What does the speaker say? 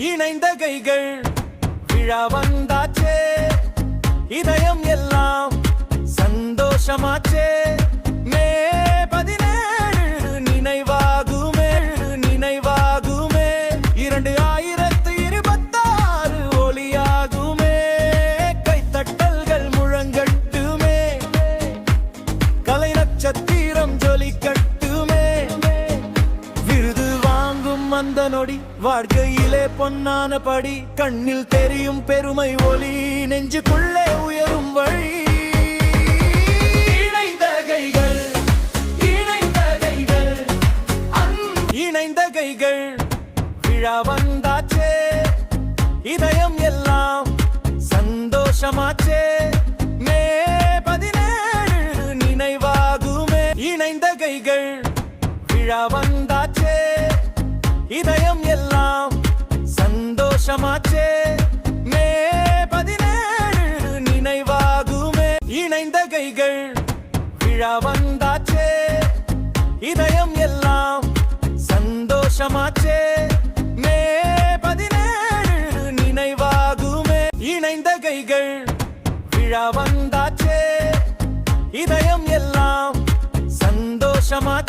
இணைந்த கைகள் விழா வந்தாச்சே, இதயம் எல்லாம் சந்தோஷமாச்சே. மே 17 நினைவாகுமே, நினைவாகுமே. 2026 ஒளியாகுமே. கைத்தட்டல்கள் முழங்கட்டுமே, கலை நட்சத்திரம் ஜொலிக்கட்டுமே. விருது வாங்கும் அந்த நொடி வாழ்க்கையிலே பொன்னான படி. கண்ணில் தெரியும் பெருமை ஒளி, நெஞ்சுக்குள்ளே உயரும் வழி. இணைந்த கைகள், இணைந்த கைகள், இணைந்த கைகள் விழா வந்தாச்சே, இதயம் எல்லாம் சந்தோஷமாச்சே. மே 17 நினைவாகுமே. இணைந்த கைகள் விழா வந்தாச்சே, இதயம் எல்லாம் சந்தோஷமாச்சே. மே 17 நினைவாகுமே. இணைந்த கைகள் விழா வந்தாச்சே, இதயம் எல்லாம் சந்தோஷமாச்சே. மே 17 நினைவாகுமே. இணைந்த கைகள் விழா வந்தாச்சே, இதயம் எல்லாம் சந்தோஷமாச்சே.